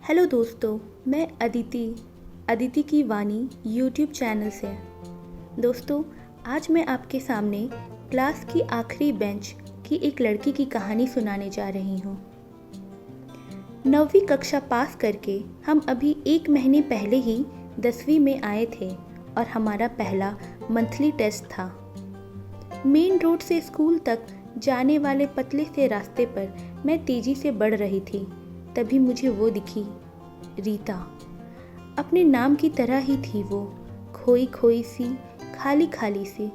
Hello दोस्तों, मैं अदिति की वाणी यूट्यूब चैनल से। दोस्तों, आज मैं आपके सामने क्लास की आखिरी बेंच की एक लड़की की कहानी सुनाने जा रही हूँ। 9वीं कक्षा पास करके हम अभी 1 महीने पहले ही 10वीं में आए थे और हमारा पहला मंथली टेस्ट था। मेन रोड से स्कूल तक जाने वाले पतले से रास्ते पर मैं तेजी से बढ़ रही थी। तभी मुझे वो दिखी, रीता। अपने नाम की तरह ही थी वो, खोई खोई सी, खाली खाली सी।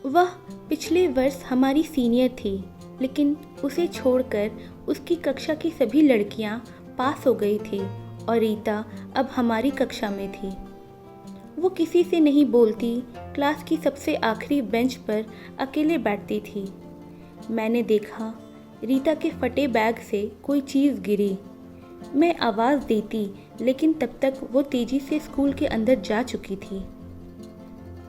वह पिछले वर्ष हमारी सीनियर थी, लेकिन उसे छोड़कर उसकी कक्षा की सभी लड़कियां पास हो गई थी और रीता अब हमारी कक्षा में थी। वो किसी से नहीं बोलती, क्लास की सबसे आखिरी बेंच पर अकेले बैठती थी। मैंने देखा रीता के फटे बैग से कोई चीज़ गिरी। मैं आवाज़ देती, लेकिन तब तक वो तेज़ी से स्कूल के अंदर जा चुकी थी।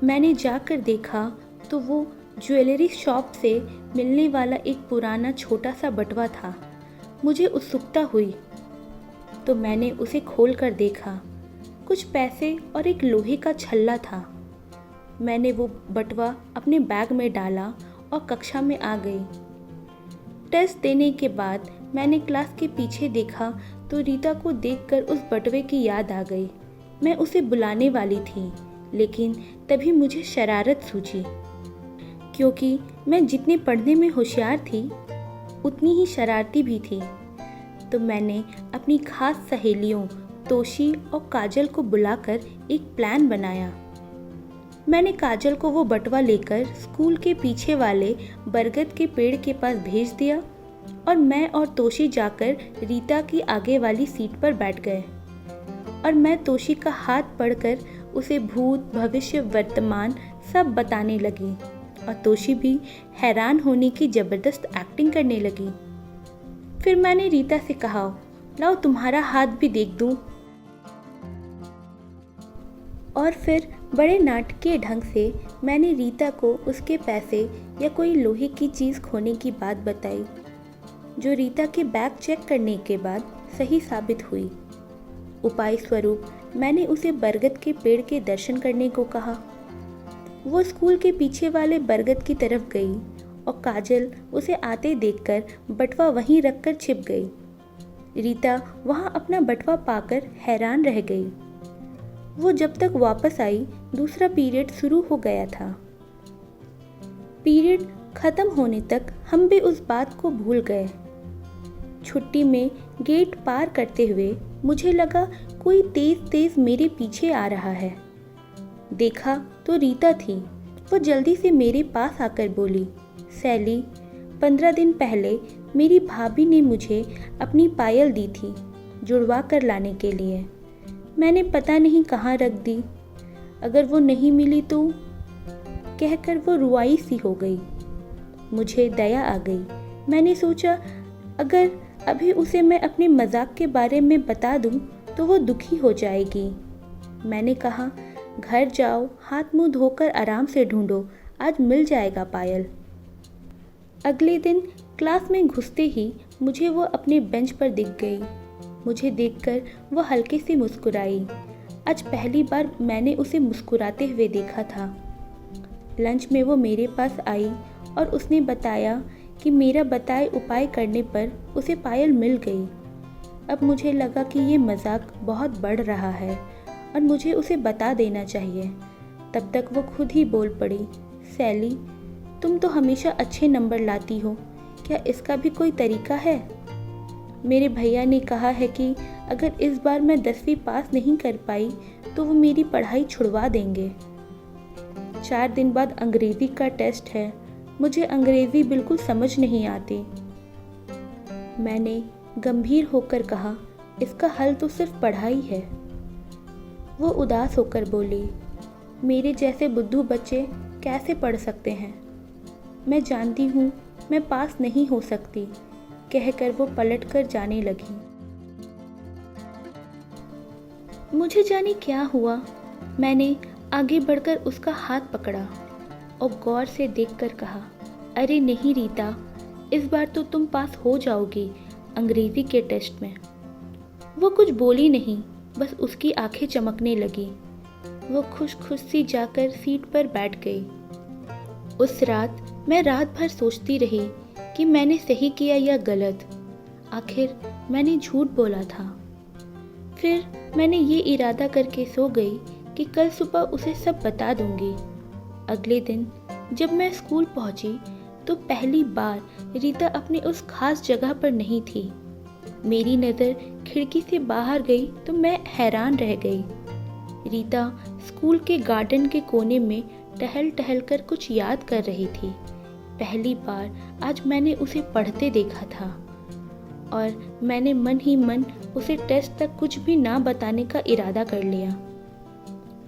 मैंने जाकर देखा तो वो ज्वेलरी शॉप से मिलने वाला एक पुराना छोटा सा बटुआ था। मुझे उत्सुकता हुई तो मैंने उसे खोल कर देखा। कुछ पैसे और एक लोहे का छल्ला था। मैंने वो बटुआ अपने बैग में डाला और कक्षा में आ गई। टेस्ट देने के बाद मैंने क्लास के पीछे देखा तो रीता को देखकर उस बटुए की याद आ गई। मैं उसे बुलाने वाली थी, लेकिन तभी मुझे शरारत सूझी। क्योंकि मैं जितने पढ़ने में होशियार थी, उतनी ही शरारती भी थी। तो मैंने अपनी खास सहेलियों तोशी और काजल को बुलाकर एक प्लान बनाया। मैंने काजल को वो बटुआ लेकर स्कूल के पीछे वाले बरगद के पेड़ के पास भेज दिया और मैं और तोशी जाकर रीता की आगे वाली सीट पर बैठ गए। और मैं तोशी का हाथ पकड़कर उसे भूत, भविष्य, वर्तमान सब बताने लगी और तोशी भी हैरान होने की जबरदस्त एक्टिंग करने लगी। फिर मैंने रीता से कहा, लाओ तुम्हारा हाथ भी देख दूं। और फिर बड़े नाटकीय ढंग से मैंने रीता को उसके पैसे या कोई लोहे की चीज़ खोने की बात बताई, जो रीता के बैग चेक करने के बाद सही साबित हुई। उपाय स्वरूप मैंने उसे बरगद के पेड़ के दर्शन करने को कहा। वो स्कूल के पीछे वाले बरगद की तरफ गई और काजल उसे आते देखकर बटुआ वहीं रखकर छिप गई। रीता वहां अपना बटुआ पाकर हैरान रह गई। वो जब तक वापस आई, दूसरा पीरियड शुरू हो गया था। पीरियड खत्म होने तक हम भी उस बात को भूल गए। छुट्टी में गेट पार करते हुए मुझे लगा कोई तेज तेज मेरे पीछे आ रहा है। देखा तो रीता थी। वो जल्दी से मेरे पास आकर बोली, सैली, 15 दिन पहले मेरी भाभी ने मुझे अपनी पायल दी थी जुड़वा कर लाने के लिए। मैंने पता नहीं कहाँ रख दी। अगर वो नहीं मिली तो, कहकर वो रुआई सी हो गई। मुझे दया आ गई। मैंने सोचा अगर अभी उसे मैं अपने मजाक के बारे में बता दूं तो वो दुखी हो जाएगी। मैंने कहा, घर जाओ, हाथ मुंह धोकर आराम से ढूंढो, आज मिल जाएगा पायल। अगले दिन क्लास में घुसते ही मुझे वो अपने बेंच पर दिख गई। मुझे देखकर वो हल्के से मुस्कुराई। आज पहली बार मैंने उसे मुस्कुराते हुए देखा था। लंच में वो मेरे पास आई और उसने बताया कि मेरा बताए उपाय करने पर उसे पायल मिल गई। अब मुझे लगा कि ये मजाक बहुत बढ़ रहा है और मुझे उसे बता देना चाहिए। तब तक वो खुद ही बोल पड़ी, सैली, तुम तो हमेशा अच्छे नंबर लाती हो, क्या इसका भी कोई तरीका है? मेरे भैया ने कहा है कि अगर इस बार मैं 10वीं पास नहीं कर पाई तो वो मेरी पढ़ाई छुड़वा देंगे। 4 दिन बाद अंग्रेज़ी का टेस्ट है। मुझे अंग्रेज़ी बिल्कुल समझ नहीं आती। मैंने गंभीर होकर कहा, इसका हल तो सिर्फ पढ़ाई है। वो उदास होकर बोली, मेरे जैसे बुद्धू बच्चे कैसे पढ़ सकते हैं? मैं जानती हूँ मैं पास नहीं हो सकती, कहकर वो पलटकर जाने लगी। मुझे जाने क्या हुआ, मैंने आगे बढ़कर उसका हाथ पकड़ा और गौर से देखकर कहा, अरे नहीं रीता, इस बार तो तुम पास हो जाओगी अंग्रेजी के टेस्ट में। वो कुछ बोली नहीं, बस उसकी आंखें चमकने लगी। वो खुश खुश सी जाकर सीट पर बैठ गई। उस रात मैं रात भर सोचती रही कि मैंने सही किया या गलत। आखिर मैंने झूठ बोला था। फिर मैंने ये इरादा करके सो गई कि कल सुबह उसे सब बता दूंगी। अगले दिन जब मैं स्कूल पहुंची तो पहली बार रीता अपनी उस खास जगह पर नहीं थी। मेरी नज़र खिड़की से बाहर गई तो मैं हैरान रह गई। रीता स्कूल के गार्डन के कोने में टहल टहल कर कुछ याद कर रही थी। पहली बार आज मैंने उसे पढ़ते देखा था और मैंने मन ही मन उसे टेस्ट तक कुछ भी ना बताने का इरादा कर लिया।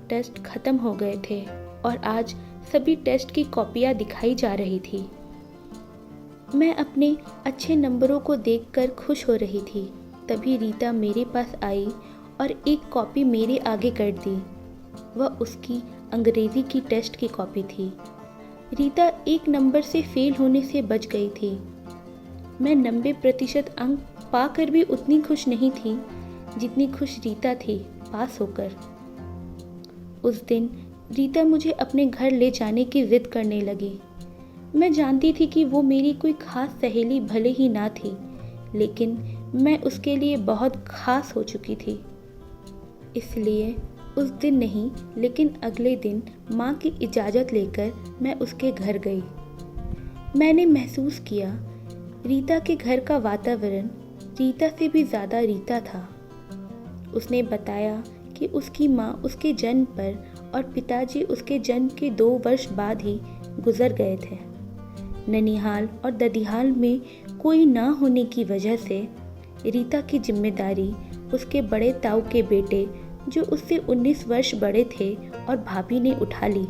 टेस्ट खत्म हो गए थे और आज सभी टेस्ट की कॉपियाँ दिखाई जा रही थी। मैं अपने अच्छे नंबरों को देखकर खुश हो रही थी। तभी रीता मेरे पास आई और एक कॉपी मेरे आगे कर दी। वह उसकी अंग्रेज़ी की टेस्ट की कॉपी थी। रीता एक नंबर से फेल होने से बच गई थी। मैं 90% अंक पाकर भी उतनी खुश नहीं थी जितनी खुश रीता थी पास होकर। उस दिन रीता मुझे अपने घर ले जाने की जिद करने लगी। मैं जानती थी कि वो मेरी कोई खास सहेली भले ही ना थी, लेकिन मैं उसके लिए बहुत खास हो चुकी थी। इसलिए उस दिन नहीं, लेकिन अगले दिन माँ की इजाज़त लेकर मैं उसके घर गई। मैंने महसूस किया रीता के घर का वातावरण रीता से भी ज़्यादा रीता था। उसने बताया कि उसकी माँ उसके जन्म पर और पिताजी उसके जन्म के 2 वर्ष बाद ही गुजर गए थे। ननिहाल और ददिहाल में कोई ना होने की वजह से रीता की जिम्मेदारी उसके बड़े ताऊ के बेटे, जो उससे 19 वर्ष बड़े थे, और भाभी ने उठा ली।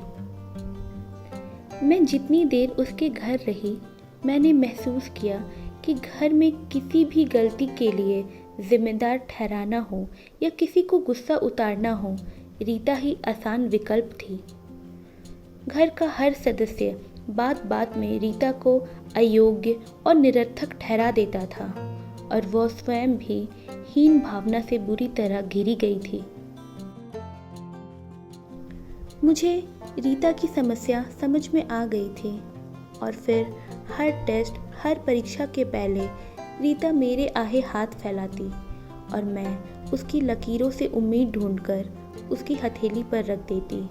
मैं जितनी देर उसके घर रही, मैंने महसूस किया कि घर में किसी भी गलती के लिए जिम्मेदार ठहराना हो या किसी को गुस्सा उतारना हो, रीता ही आसान विकल्प थी। घर का हर सदस्य बात बात में रीता को अयोग्य और निरर्थक ठहरा देता था और वह स्वयं भी हीन भावना से बुरी तरह घिरी गई थी। मुझे रीता की समस्या समझ में आ गई थी और फिर हर टेस्ट, हर परीक्षा के पहले रीता मेरे आगे हाथ फैलाती और मैं उसकी लकीरों से उम्मीद ढूंढकर उसकी हथेली पर रख देती।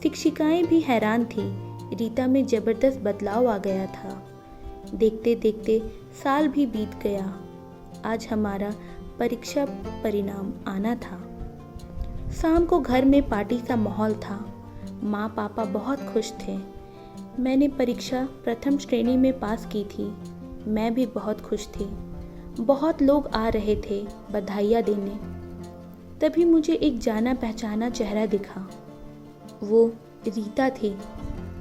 शिक्षिकाएं भी हैरान थी। रीता में जबरदस्त बदलाव आ गया था। देखते देखते साल भी बीत गया। आज हमारा परीक्षा परिणाम आना था। शाम को घर में पार्टी सा माहौल था। माँ पापा बहुत खुश थे। मैंने परीक्षा प्रथम श्रेणी में पास की थी। मैं भी बहुत खुश थी। बहुत लोग आ रहे थे बधाइयाँ देने। तभी मुझे एक जाना पहचाना चेहरा दिखा। वो रीता थी।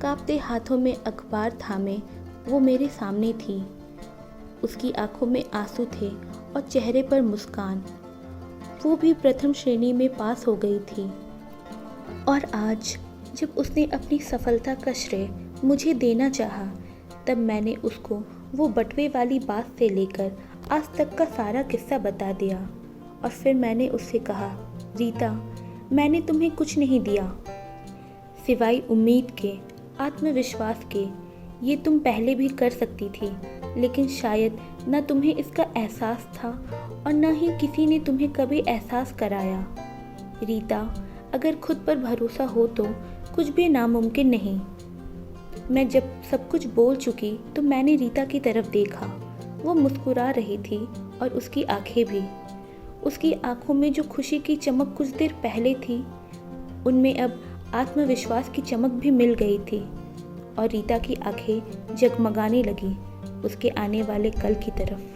कांपते हाथों में अखबार थामे वो मेरे सामने थी। उसकी आंखों में आंसू थे और चेहरे पर मुस्कान। वो भी प्रथम श्रेणी में पास हो गई थी। और आज जब उसने अपनी सफलता का श्रेय मुझे देना चाहा, तब मैंने उसको वो बटुए वाली बात से लेकर आज तक का सारा किस्सा बता दिया। और फिर मैंने उससे कहा, रीता, मैंने तुम्हें कुछ नहीं दिया सिवाय उम्मीद के, आत्मविश्वास के। ये तुम पहले भी कर सकती थी, लेकिन शायद न तुम्हें इसका एहसास था और न ही किसी ने तुम्हें कभी एहसास कराया। रीता, अगर खुद पर भरोसा हो तो कुछ भी नामुमकिन नहीं। मैं जब सब कुछ बोल चुकी तो मैंने रीता की तरफ देखा। वो मुस्कुरा रही थी और उसकी आंखें भी। उसकी आंखों में जो खुशी की चमक कुछ देर पहले थी, उनमें अब आत्मविश्वास की चमक भी मिल गई थी और रीता की आंखें जगमगाने लगी उसके आने वाले कल की तरफ।